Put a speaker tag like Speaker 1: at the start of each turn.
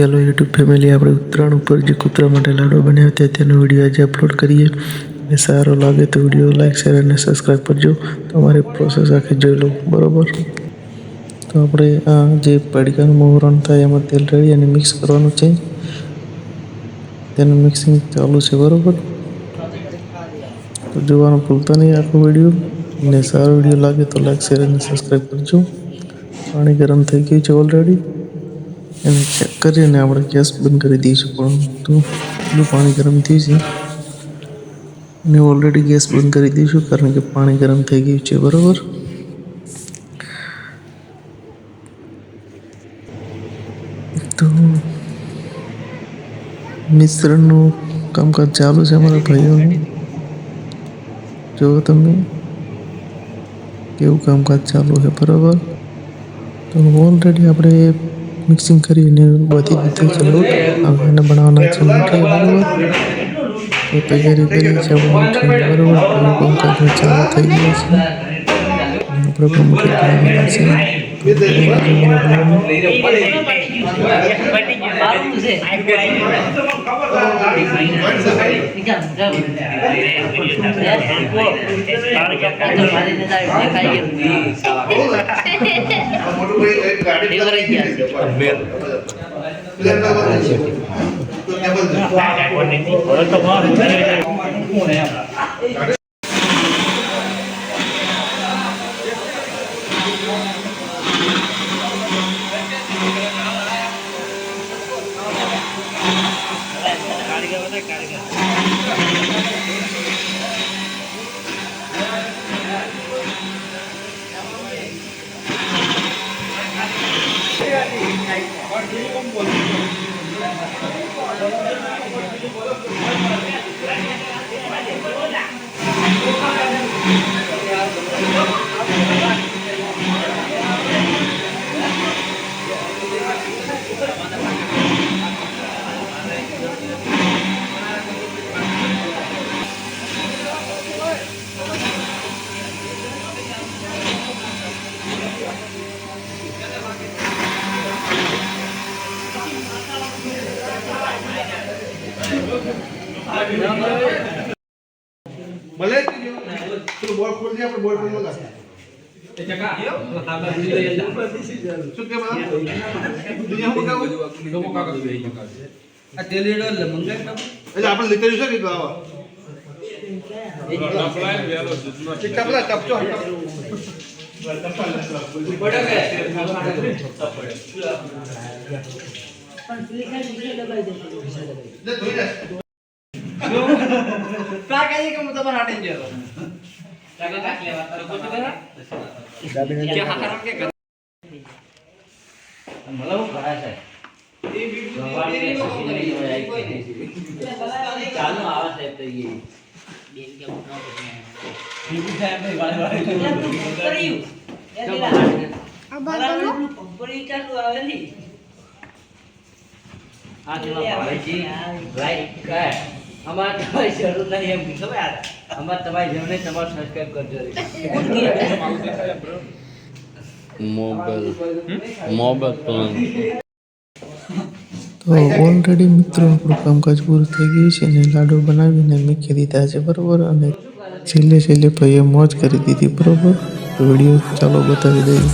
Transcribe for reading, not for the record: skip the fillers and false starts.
Speaker 1: Hello YouTube family, આપણે ઉત્તરાયણ ઉપર જે કૂતરા માટે લાડવા બનાવ્યા હતા તેનો વિડીયો આજે અપલોડ કરીએ. અને સારો લાગે તો વિડીયો લાઈક, શેર અને સબસ્ક્રાઈબ કરજો. તમારી પ્રોસેસ આખી જોઈ લો, બરાબર. તો આપણે આ જે પડીકાનું મોહરણ થાય એમાં તેલ રેડી અને મિક્સ કરવાનું છે. તેનું મિક્સિંગ ચાલુ છે, બરાબર. તો જોવાનું ભૂલતા નહીં આખો વિડીયો. અને સારો વિડીયો લાગે તો લાઈક, શેર અને સબસ્ક્રાઈબ કરજો. પાણી ગરમ થઈ ગયું છે ઓલરેડી. એને ચેક કરીને આપણે ગેસ બંધ કરી દઈશું. પરંતુ એટલું પાણી ગરમ થયું છે અને ઓલરેડી ગેસ બંધ કરી દઈશું કારણ કે પાણી ગરમ થઈ ગયું છે, બરાબર. તો મિશ્રણનું કામકાજ ચાલુ છે અમારા ભાઈઓનું. જો તમે કેવું કામકાજ ચાલુ છે, બરાબર. તો ઓલરેડી આપણે મિક્સિંગ કરીને બધી રીતે છે લોટ. હવે એને બનાવવાના છે મીઠાઈ, બરાબર. તો તૈયારી કરી છે આપણે મીઠાઈ, બરાબર. કામકાજ ચાલુ થઈ ગયું છે. આપણે પણ મીઠાઈ બનાવવાના છે.
Speaker 2: ભલે પેલું બોલ ખોલ દે, આપણે બોલ ખોલ લગા એ ચકા શું કે બા દુનિયા હું કાવ ગમો કાકા આ તેલ રેડો લે મંગાઈ ના એટલે આપણે લીધેલું છે કે આવા ટપલાય વેલો સુધનો ટપલા ટપચો પડે કે પણ પ્લીઝ વિશે દબાઈ દે ધોઈ દે કાકાજી કે તમાર હાટે જ જતો કાકા કાક લેવા તો કોચ કરા કે હાકર કે કર મલવ કરા છે એ વિડિયો ચાલુ આવા છે તો ये બેન કે ઉઠો બીજું સાહેબ ને વાળે વાળે કર્યું આ બાબા પંપરી ચાલુ આવેલી આ જેવા ભાઈજી રાઈટ કાય અમાર તમારી જરૂર નહીં એમ કીધું યાર. અમાર તમારી જરૂર નહીં, તમારું સબસ્ક્રાઇબ કરજો.
Speaker 1: Mobile plan. તો ઓલરેડી મિત્રો આપણું કામકાજ પૂરું થઈ ગયું છે અને લાડુ બનાવીને મૂકી દીધા છે, બરાબર. અને છેલ્લે ભાઈએ મોજ કરી દીધી, બરાબર. તો વિડીયો ચાલો બતાવી દઈએ.